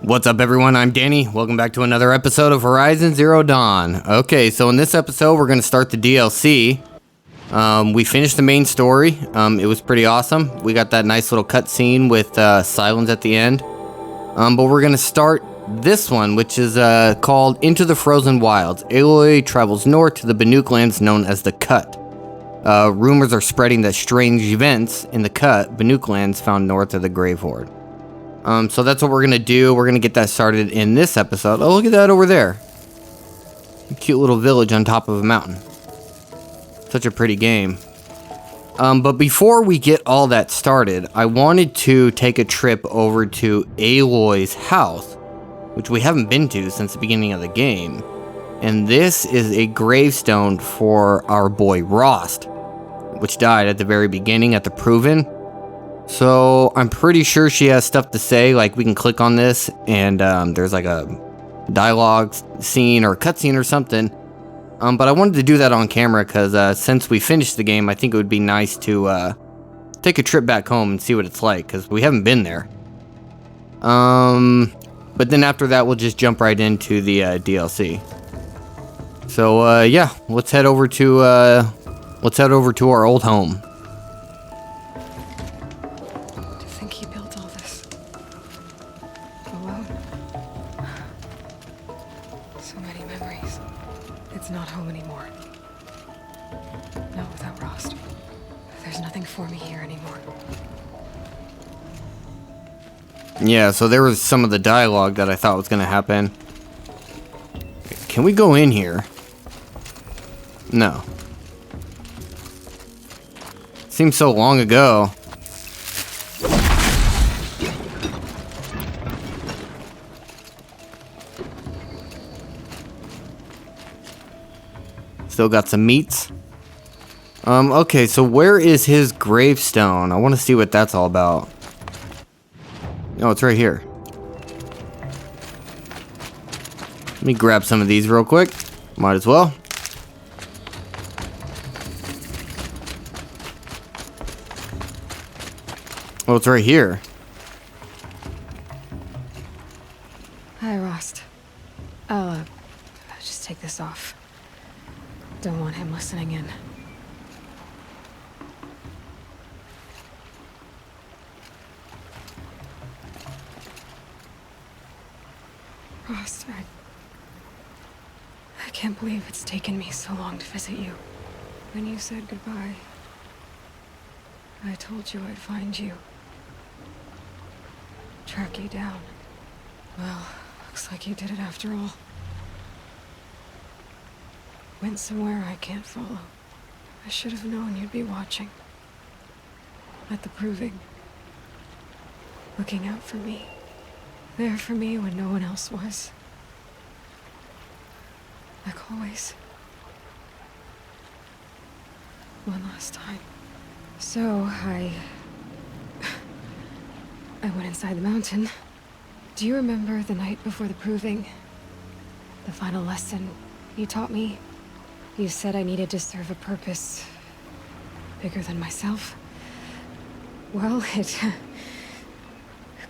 What's up, everyone? I'm Danny. Welcome back to another episode of Horizon Zero Dawn. Okay, so in this episode, we're going to start the DLC. We finished the main story. It was pretty awesome. We got that nice little cutscene with Silence at the end. But we're going to start this one, which is called Into the Frozen Wilds. Aloy travels north to the Ba-nuk lands known as the Cut. Rumors are spreading that strange events in the Cut, Ba-nuk lands found north of the Grave Horde. So that's what we're going to do. We're going to get that started in this episode. Oh, look at that over there. A cute little village on top of a mountain. Such a pretty game. But before we get all that started, I wanted to take a trip over to Aloy's house, which we haven't been to since the beginning of the game. And this is a gravestone for our boy Rost, which died at the very beginning at the Proven. So I'm pretty sure she has stuff to say. Like, we can click on this and there's like a dialogue scene or a cutscene or something. But I wanted to do that on camera because since we finished the game, I think it would be nice to take a trip back home and see what it's like, because we haven't been there. But then after that, we'll just jump right into the DLC. So yeah, let's head over to our old home. Yeah, so there was some of the dialogue that I thought was going to happen. Can we go in here? No. Seems so long ago. Still got some meats. Okay, so where is his gravestone? I want to see what that's all about. Oh, it's right here. Let me grab some of these real quick. Might as well. Oh, it's right here. Hi, Rost. I'll just take this off. Don't want him listening in. Rost, I can't believe it's taken me so long to visit you. When you said goodbye, I told you I'd find you. Track you down. Well, looks like you did it after all. Went somewhere I can't follow. I should have known you'd be watching. At the Proving. Looking out for me. There for me when no one else was. Like always. One last time. So, I went inside the mountain. Do you remember the night before the Proving? The final lesson you taught me? You said I needed to serve a purpose bigger than myself. Well, it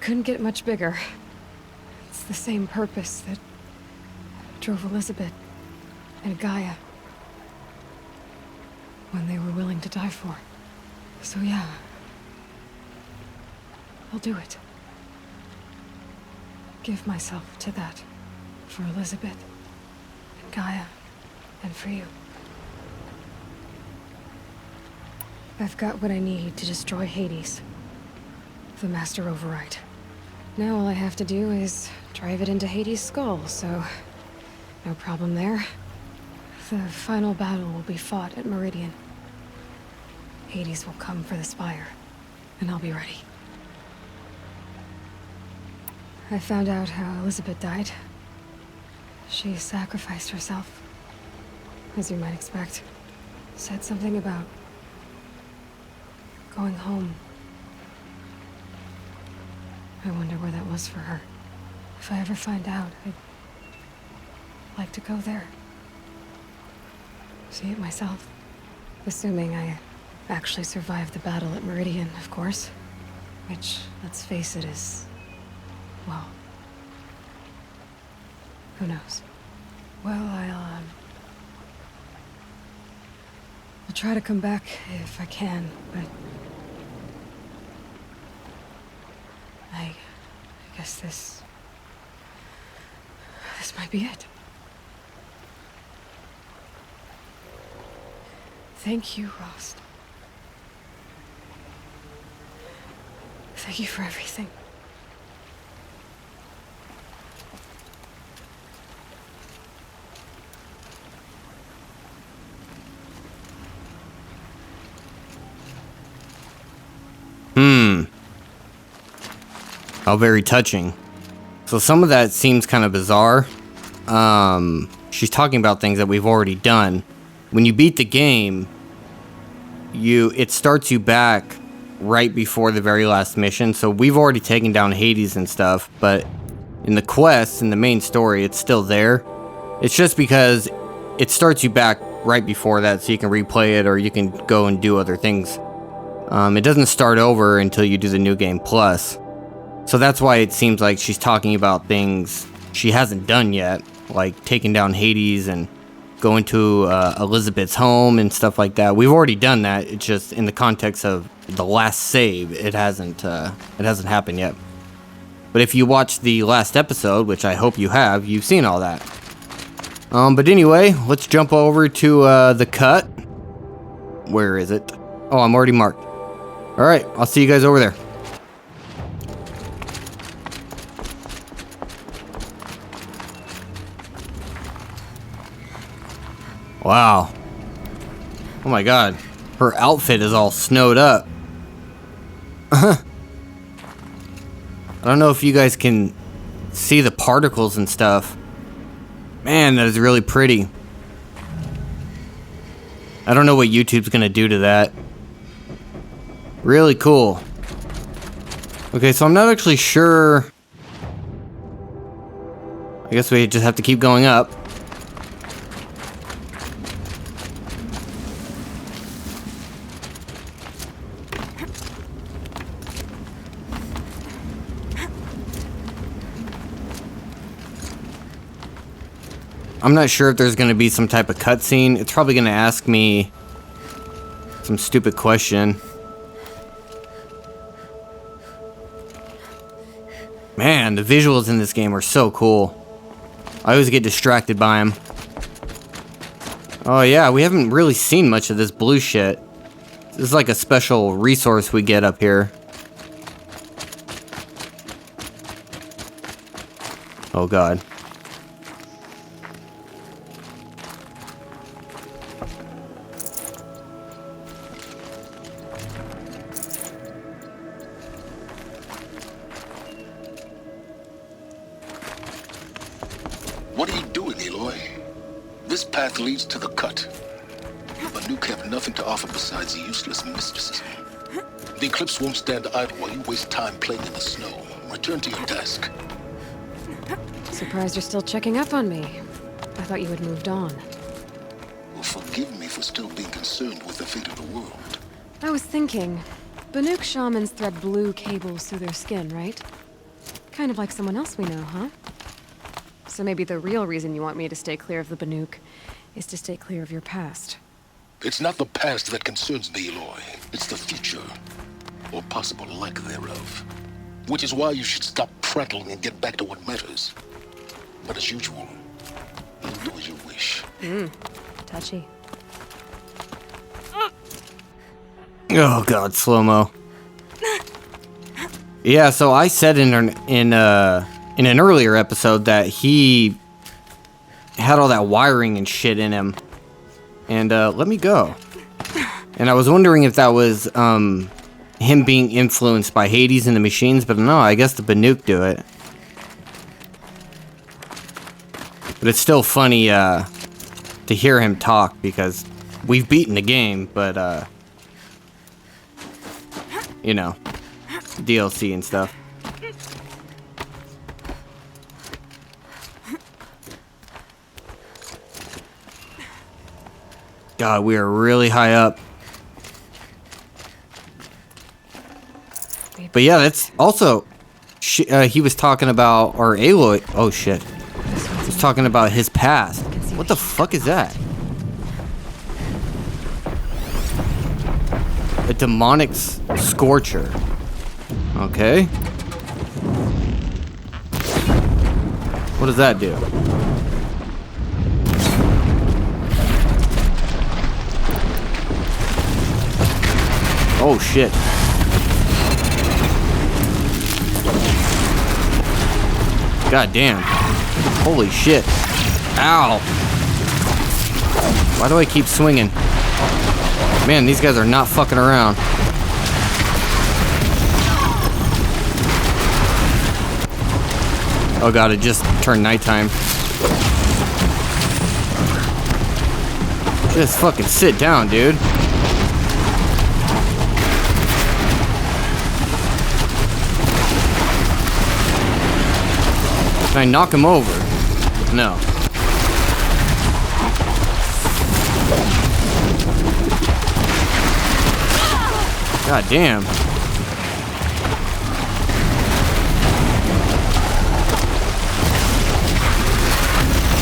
couldn't get much bigger. It's the same purpose that drove Elizabeth and Gaia when they were willing to die for. So yeah, I'll do it. Give myself to that for Elizabeth and Gaia and for you. I've got what I need to destroy Hades, the Master Override. Now all I have to do is drive it into Hades' skull, so no problem there. The final battle will be fought at Meridian. Hades will come for the Spire, and I'll be ready. I found out how Elizabeth died. She sacrificed herself, as you might expect. Said something about going home. I wonder where that was for her. If I ever find out, I'd like to go there. See it myself. Assuming I actually survived the battle at Meridian, of course. Which, let's face it, is, well, Who knows? Well, I'll try to come back if I can, but I guess this might be it. Thank you, Rost. Thank you for everything. How very touching. So some of that seems kind of bizarre. She's talking about things that we've already done. When you beat the game, it starts you back right before the very last mission. So we've already taken down Hades and stuff, but in the quests, in the main story, it's still there. It's just because it starts you back right before that, so you can replay it or you can go and do other things. It doesn't start over until you do the New Game Plus. So that's why it seems like she's talking about things she hasn't done yet, like taking down Hades and going to Elizabeth's home and stuff like that. We've already done that. It's just in the context of the last save, it hasn't happened yet. But if you watched the last episode, which I hope you have, you've seen all that. But anyway, let's jump over to the cut. Where is it? Oh, I'm already marked. All right, I'll see you guys over there. Wow. Oh my god. Her outfit is all snowed up. I don't know if you guys can see the particles and stuff. Man, that is really pretty. I don't know what YouTube's gonna do to that. Really cool. Okay, so I'm not actually sure. I guess we just have to keep going up. I'm not sure if there's going to be some type of cutscene. It's probably going to ask me some stupid question. Man, the visuals in this game are so cool. I always get distracted by them. Oh yeah, we haven't really seen much of this blue shit. This is like a special resource we get up here. Oh god. What are you doing, Aloy? This path leads to the cut. Ba-nuk have nothing to offer besides useless mysticism. The Eclipse won't stand idle while you waste time playing in the snow. Return to your task. Surprised you're still checking up on me. I thought you had moved on. Well, forgive me for still being concerned with the fate of the world. I was thinking, Ba-nuk shamans thread blue cables through their skin, right? Kind of like someone else we know, huh? So maybe the real reason you want me to stay clear of the Ba-nuk is to stay clear of your past. It's not the past that concerns me, Aloy. It's the future, or possible lack thereof. Which is why you should stop prattling and get back to what matters. But as usual, you'll do as you wish. Touchy. Oh god, slow-mo. Yeah, so I said in an earlier episode that he had all that wiring and shit in him. And let me go. And I was wondering if that was him being influenced by Hades and the machines, but no, I guess the Ba-nuk do it. But it's still funny to hear him talk because we've beaten the game, but you know, DLC and stuff. God, we are really high up. But yeah, that's also... he was talking about... Or Aloy... Oh, shit. This way. He's talking about his past. What the fuck is that? A demonic scorcher. Okay. What does that do? Oh shit. God damn. Holy shit. Ow. Why do I keep swinging? Man, these guys are not fucking around. Oh god, it just turned nighttime. Just fucking sit down, dude. Can I knock him over? No. God damn.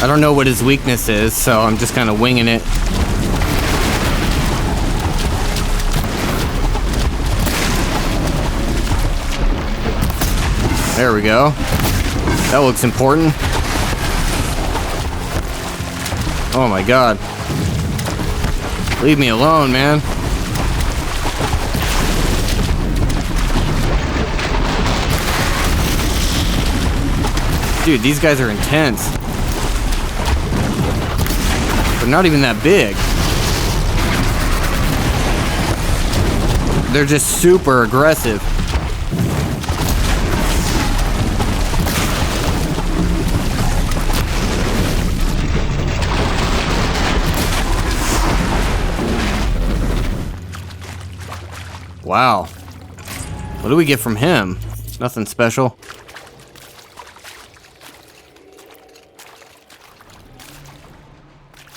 I don't know what his weakness is, so I'm just kind of winging it. There we go. That looks important. Oh my god. Leave me alone, man. Dude, these guys are intense. They're not even that big. They're just super aggressive. Wow. What do we get from him? Nothing special.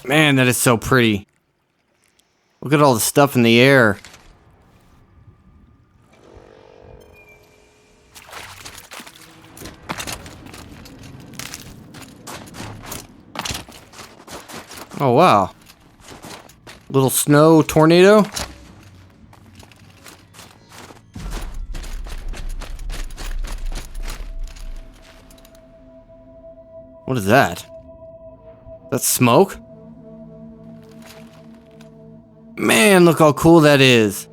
Man, that is so pretty. Look at all the stuff in the air. Oh, wow. Little snow tornado. What is that? That's smoke? Man, look how cool that is.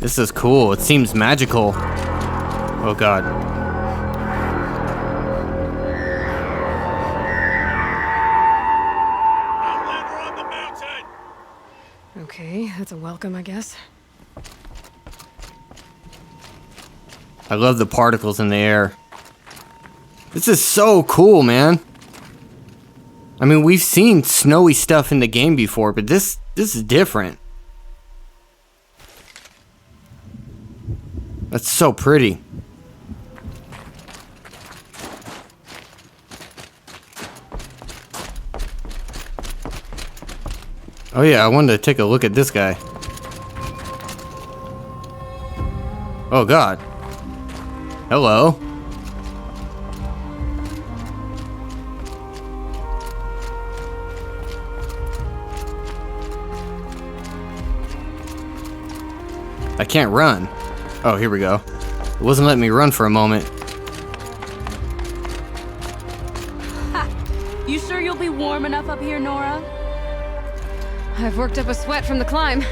This is cool. It seems magical. Oh god. Outlander on the mountain! Okay, that's a welcome, I guess. I love the particles in the air. This is so cool, man. I mean, we've seen snowy stuff in the game before, but this is different. That's so pretty. Oh yeah, I wanted to take a look at this guy. Oh god. Hello. I can't run. Oh, here we go. It wasn't letting me run for a moment. Ha! You sure you'll be warm enough up here, Nora? I've worked up a sweat from the climb.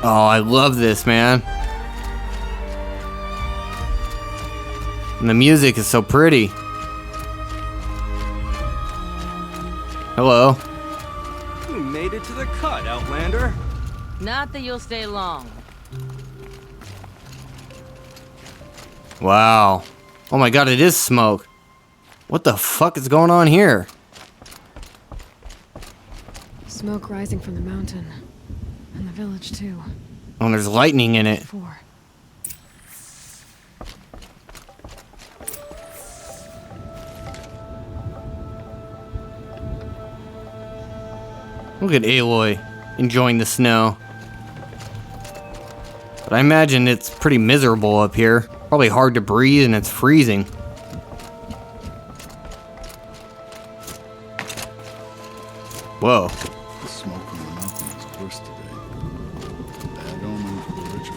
Oh, I love this, man. And the music is so pretty. Hello. We made it to the cut, Outlander. Not that you'll stay long. Wow. Oh my god, it is smoke. What the fuck is going on here? Smoke rising from the mountain. And the village, too. Oh, and there's lightning in it. 4. Look at Aloy enjoying the snow. But I imagine it's pretty miserable up here. Probably hard to breathe and it's freezing. Whoa. The smoke on the mountain is worse today. Bad omen for the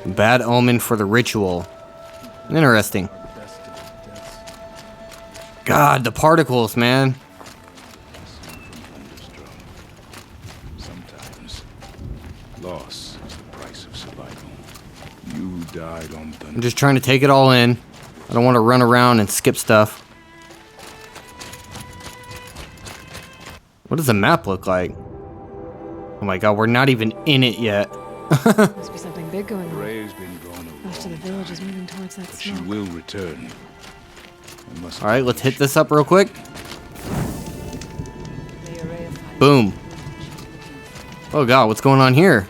ritual. Bad omen for the ritual. Interesting. God, the particles, man. Sometimes loss is the price of survival. You died on thunder. I'm just trying to take it all in. I don't want to run around and skip stuff. What does the map look like? Oh my god, we're not even in it yet. Must be something big going on. Ray's been gone a Most of the long village is moving towards that but she smoke. will return. Unless Alright, let's hit this up real quick. Boom. Oh god, what's going on here?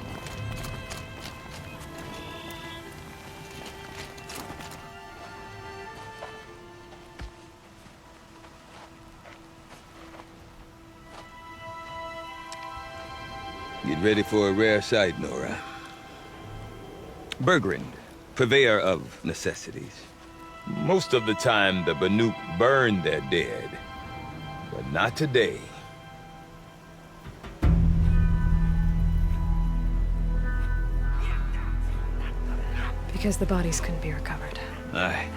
Get ready for a rare sight, Nora. Bergrind, purveyor of necessities. Most of the time, the Ba-nuk burn their dead. But not today. Because the bodies couldn't be recovered. Aye,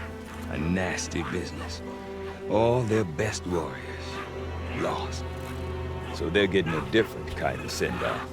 a nasty business. All their best warriors lost. So they're getting a different kind of send-off.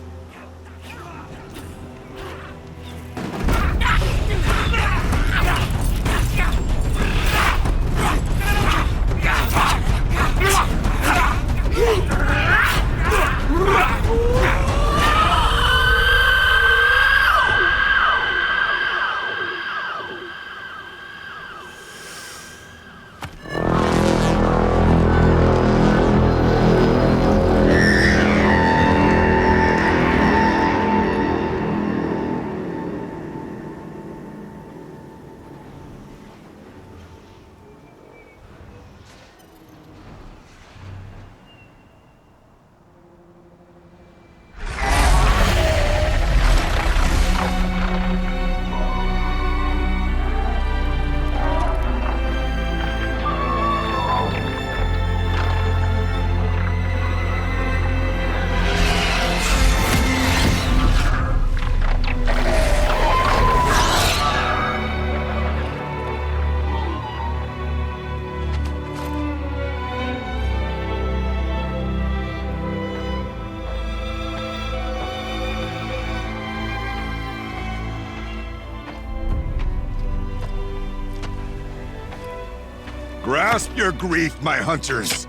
Grasp your grief, my hunters,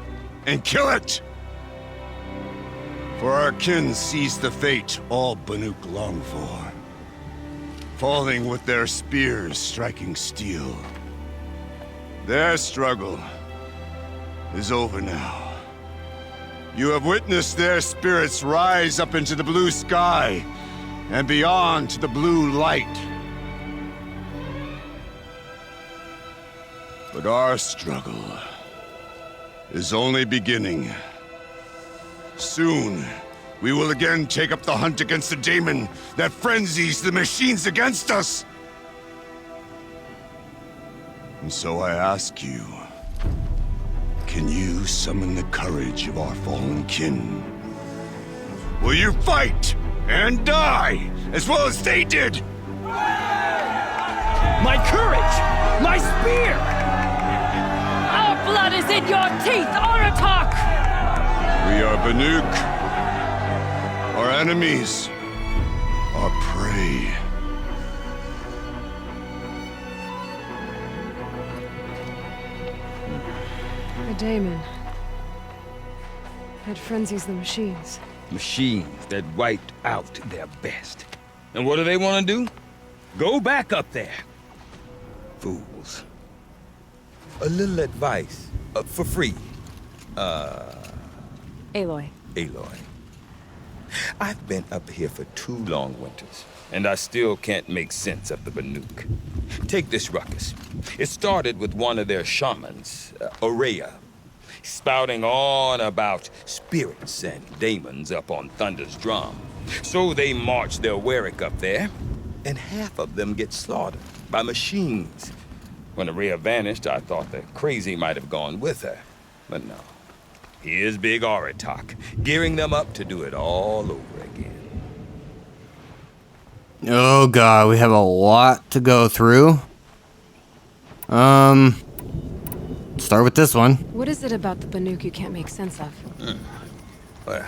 and kill it! For our kin sees the fate all Ba-nuk long for. Falling with their spears striking steel. Their struggle is over now. You have witnessed their spirits rise up into the blue sky and beyond to the blue light. But our struggle is only beginning. Soon, we will again take up the hunt against the daemon that frenzies the machines against us. And so I ask you, can you summon the courage of our fallen kin? Will you fight and die as well as they did? My courage! My spear! Our blood is in your teeth, Oratok! We are Ba-nuk. Our enemies are prey. A daemon. That frenzies the machines. Machines that wiped out their best. And what do they want to do? Go back up there. Fools. A little advice, for free. Aloy. Aloy. I've been up here for 2 long winters, and I still can't make sense of the Ba-nuk. Take this ruckus. It started with one of their shamans, Aurea, spouting on about spirits and demons up on Thunder's drum. So they march their Warwick up there, and half of them get slaughtered by machines. When Aurea vanished, I thought the crazy might have gone with her, but no. Here's Big Aratak, gearing them up to do it all over again. Oh god, we have a lot to go through. Start with this one. What is it about the Ba-nuk you can't make sense of? Well,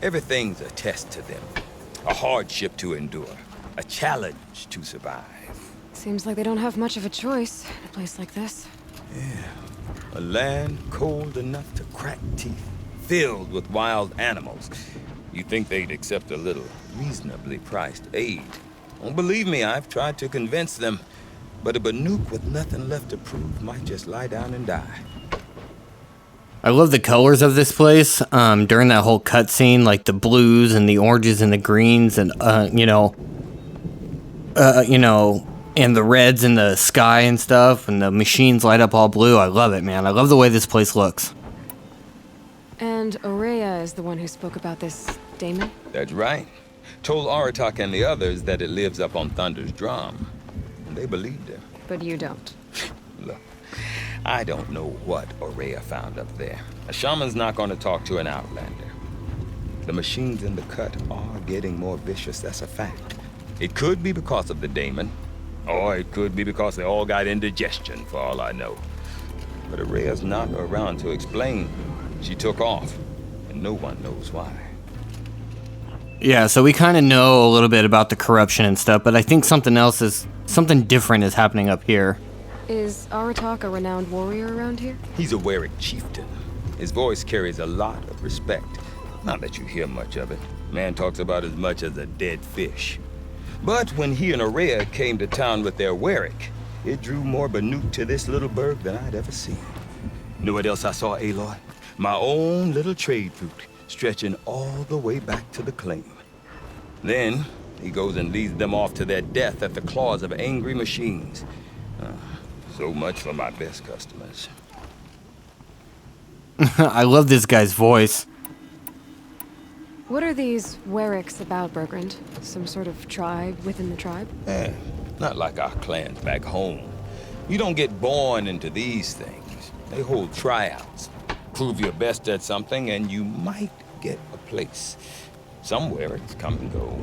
everything's a test to them. A hardship to endure. A challenge to survive. Seems like they don't have much of a choice in a place like this. Yeah. A land cold enough to crack teeth, filled with wild animals. You'd think they'd accept a little reasonably priced aid. Don't believe me, I've tried to convince them. But a Ba-nuk with nothing left to prove might just lie down and die. I love the colors of this place. During that whole cutscene, like the blues and the oranges and the greens and and the reds in the sky and stuff, and the machines light up all blue. I love it, man. I love the way this place looks. And Aurea is the one who spoke about this daemon? That's right. Told Aratak and the others that it lives up on Thunder's drum. And they believed him. But you don't. Look, I don't know what Aurea found up there. A shaman's not going to talk to an outlander. The machines in the cut are getting more vicious, that's a fact. It could be because of the daemon, or it could be because they all got indigestion, for all I know. But Aurea's not around to explain. She took off, and no one knows why. Yeah, so we kind of know a little bit about the corruption and stuff, but I think something different is happening up here. Is Aratak a renowned warrior around here? He's a Warwick chieftain. His voice carries a lot of respect. Not that you hear much of it. Man talks about as much as a dead fish. But when he and Aurea came to town with their Warwick, it drew more Ba-nuk to this little burg than I'd ever seen. Know what else I saw, Aloy? My own little trade route, stretching all the way back to the claim. Then, he goes and leads them off to their death at the claws of angry machines. So much for my best customers. I love this guy's voice. What are these Warwicks about, Bergrand? Some sort of tribe within the tribe? Not like our clans back home. You don't get born into these things. They hold tryouts. Prove your best at something and you might get a place. Some Warwicks come and go.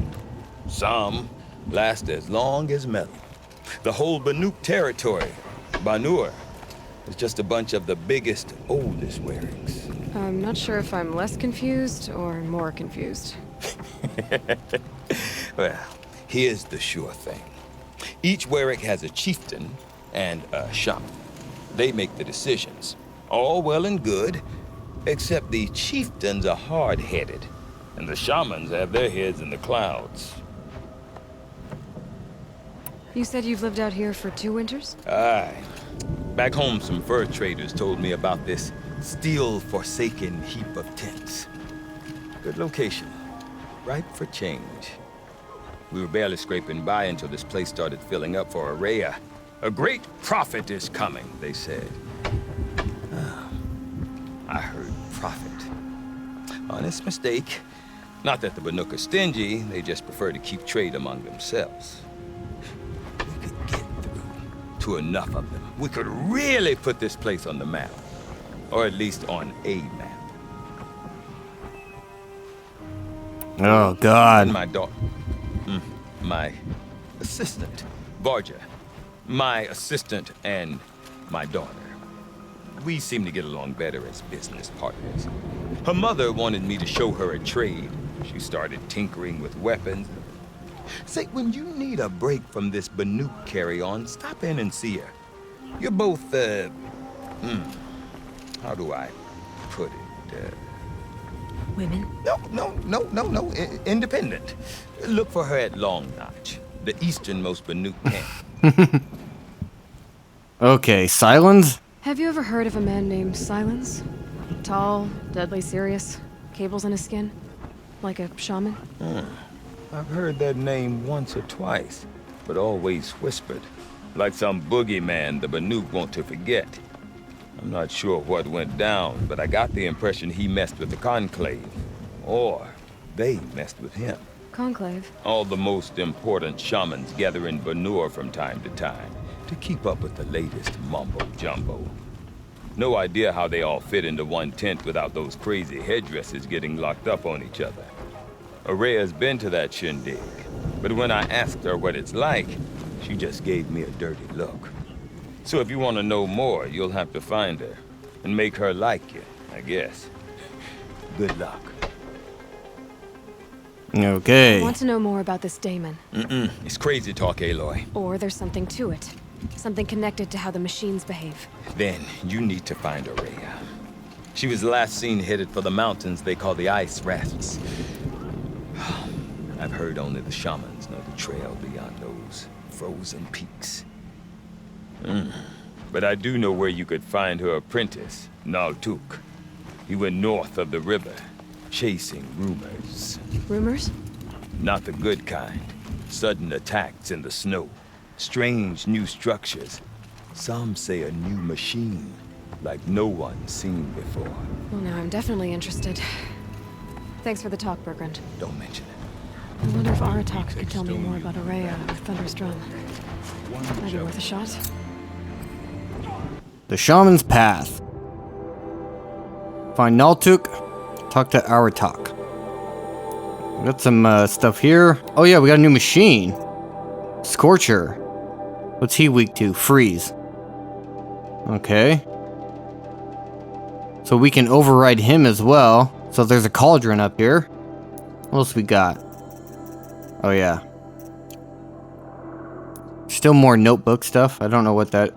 Some last as long as metal. The whole Ba-nuk territory, Ba-nur, is just a bunch of the biggest, oldest Warwicks. I'm not sure if I'm less confused or more confused. Well, here's the sure thing. Each Warwick has a chieftain and a shaman. They make the decisions. All well and good, except the chieftains are hard-headed, and the shamans have their heads in the clouds. You said you've lived out here for 2 winters? Aye. Back home, some fur traders told me about this steel-forsaken heap of tents. Good location. Ripe for change. We were barely scraping by until this place started filling up for Aurea. A great prophet is coming, they said. I heard prophet. Honest mistake. Not that the Ba-nuk are stingy, they just prefer to keep trade among themselves. We could get through to enough of them. We could really put this place on the map. Or at least on a map. Oh, God. And my daughter. My assistant, Varja. My assistant and my daughter. We seem to get along better as business partners. Her mother wanted me to show her a trade. She started tinkering with weapons. Say, when you need a break from this Ba-nuk carry-on, stop in and see her. You're both, how do I put it? Women? No. Independent. Look for her at Long Notch. the easternmost Ba-nuk camp. Okay, Silence? Have you ever heard of a man named Silence? Tall, deadly serious, cables in his skin, like a shaman? I've heard that name once or twice, but always whispered, like some boogeyman the Ba-nuk want to forget. I'm not sure what went down, but I got the impression he messed with the Conclave, or they messed with him. Conclave? All the most important shamans gather in Ba-nur from time to time to keep up with the latest mumbo-jumbo. No idea how they all fit into one tent without those crazy headdresses getting locked up on each other. Araya's been to that shindig, but when I asked her what it's like, she just gave me a dirty look. So if you want to know more, you'll have to find her and make her like you, I guess. Good luck. Okay. I want to know more about this Damon. It's crazy talk, Aloy. Or there's something to it. Something connected to how the machines behave. Then you need to find Araya. She was last seen headed for the mountains they call the Ice Rafts. I've heard only the shamans know the trail beyond those frozen peaks. But I do know where you could find her apprentice, Naltuk. He went north of the river, chasing rumors. Rumors? Not the good kind. Sudden attacks in the snow. Strange new structures. Some say a new machine, like no one's seen before. Well, now I'm definitely interested. Thanks for the talk, Bergrand. Don't mention it. I wonder if Aratak could tell me more about Araya or Thunder's Drum. Might be worth a shot. The Shaman's Path. Find Naltuk. Talk to Aratak. We got some stuff here. Oh yeah, we got a new machine. Scorcher. What's he weak to? Freeze. Okay. So we can override him as well. So there's a cauldron up here. What else we got? Oh yeah. Still more notebook stuff. I don't know what that...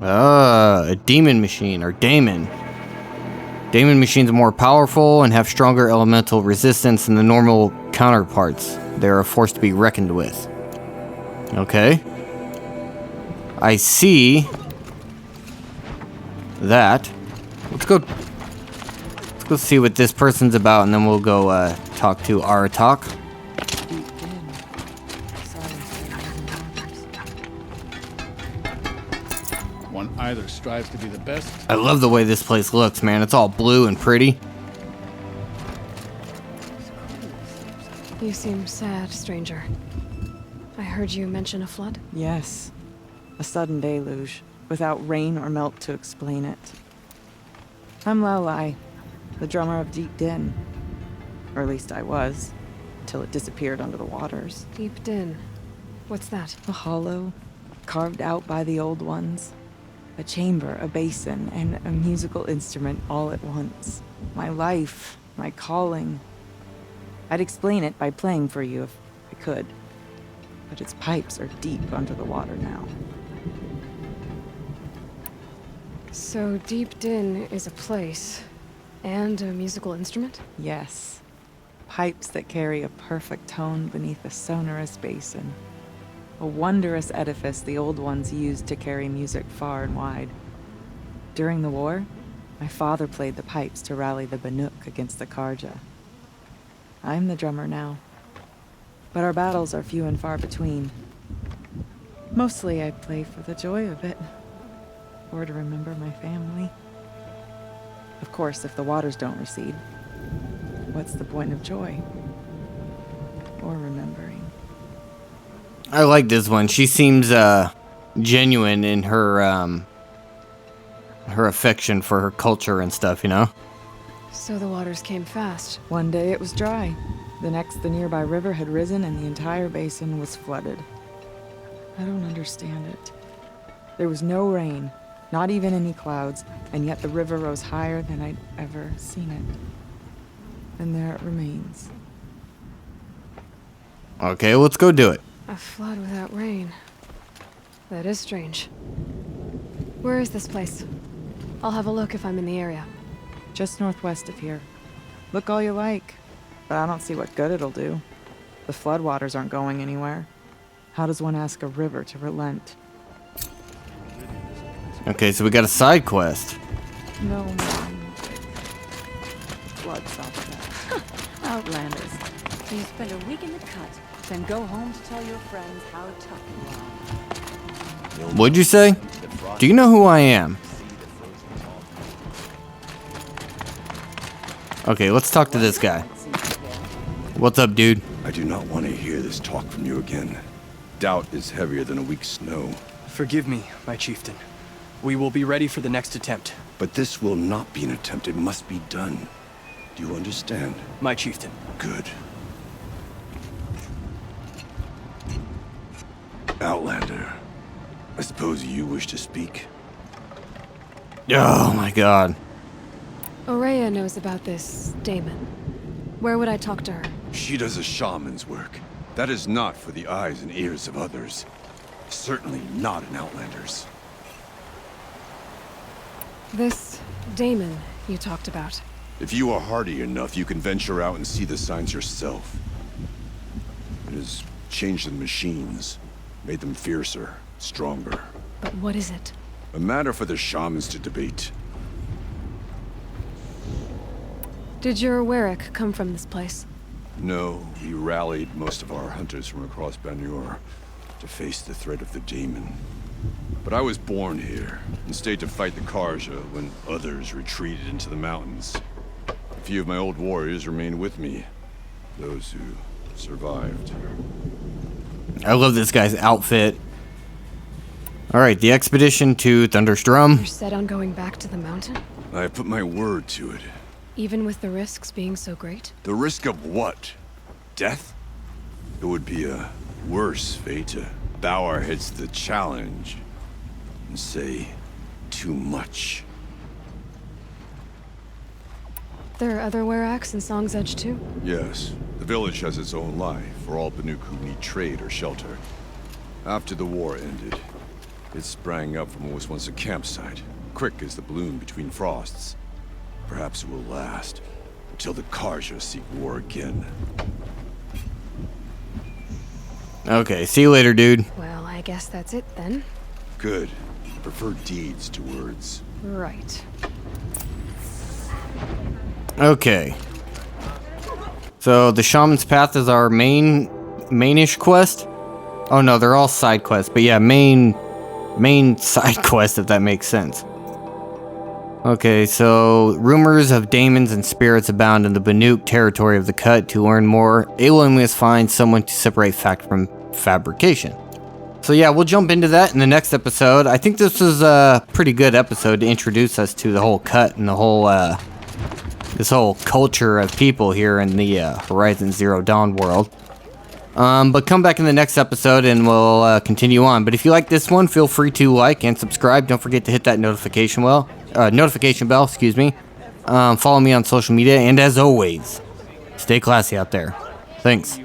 a demon machine, or daemon. Daemon machines are more powerful and have stronger elemental resistance than the normal counterparts. They are a force to be reckoned with. Okay. I see that. Let's go see what this person's about, and then we'll go talk to Aratak. One either strives to be the best. I love the way this place looks, man. It's all blue and pretty. You seem sad, stranger. I heard you mention a flood? Yes. A sudden deluge, without rain or melt to explain it. I'm Aloy, the drummer of Deep Din. Or at least I was, until it disappeared under the waters. Deep Din. What's that? A hollow, carved out by the old ones. A chamber, a basin, and a musical instrument all at once. My life, my calling. I'd explain it by playing for you if I could. But its pipes are deep under the water now. So Deep Din is a place, and a musical instrument? Yes. Pipes that carry a perfect tone beneath a sonorous basin. A wondrous edifice the old ones used to carry music far and wide. During the war, my father played the pipes to rally the Ba-nuk against the Karja. I'm the drummer now. But our battles are few and far between. Mostly I play for the joy of it. Or to remember my family. Of course, if the waters don't recede, what's the point of joy? Or remembering? I like this one. She seems genuine in her her affection for her culture and stuff, you know? So the waters came fast. One day it was dry. The next, the nearby river had risen and the entire basin was flooded. I don't understand it. There was no rain, not even any clouds, and yet the river rose higher than I'd ever seen it. And there it remains. Okay, let's go do it. A flood without rain. That is strange. Where is this place? I'll have a look if I'm in the area. Just northwest of here. Look all you like. but I don't see what good it'll do. The floodwaters aren't going anywhere. How does one ask a river to relent? Okay, so we got a side quest. No, Mom. Blood stops that. Outlanders. So you spend a week in the cut, then go home to tell your friends how tough you are. What'd you say? Do you know who I am? Okay, let's talk to this guy. What's up, dude? I do not want to hear this talk from you again. Doubt is heavier than a week's snow. Forgive me, my chieftain. We will be ready for the next attempt. But this will not be an attempt. It must be done. Do you understand? My chieftain. Good. Outlander, I suppose you wish to speak? Oh my god. Aurea knows about this Damon. Where would I talk to her? She does a shaman's work. That is not for the eyes and ears of others. Certainly not an Outlander's. This Damon you talked about. If you are hardy enough, you can venture out and see the signs yourself. It has changed the machines, made them fiercer, stronger. But what is it? A matter for the shamans to debate. Did your Warwick come from this place? No, we rallied most of our hunters from across Ba-nuk to face the threat of the demon. But I was born here, and stayed to fight the Karja when others retreated into the mountains. A few of my old warriors remained with me, those who survived. I love this guy's outfit. Alright, the expedition to Thunderstrom. You're set on going back to the mountain? I have put my word to it. Even with the risks being so great? The risk of what? Death? It would be a worse fate to bow our heads to the challenge and say too much. There are other Weraks in Song's Edge too? Yes, the village has its own life for all Ba-nuk who need trade or shelter. After the war ended, it sprang up from what was once a campsite, quick as the bloom between frosts. Perhaps it will last until the Karja seek war again. Okay, see you later, dude. Well, I guess that's it then. Good. I prefer deeds to words. Right. Okay. So the Shaman's Path is our mainish quest. Oh no, they're all side quests, but yeah, main side quest if that makes sense. Okay, so rumors of demons and spirits abound in the Ba-nuk territory of the Cut. To learn more, Aloy must find someone to separate fact from fabrication. So yeah, we'll jump into that in the next episode. I think this was a pretty good episode to introduce us to the whole Cut and the whole this whole culture of people here in the Horizon Zero Dawn world. But come back in the next episode and we'll continue on. But if you like this one, feel free to like and subscribe. Don't forget to hit that notification bell. Excuse me. Follow me on social media, and as always, stay classy out there. Thanks.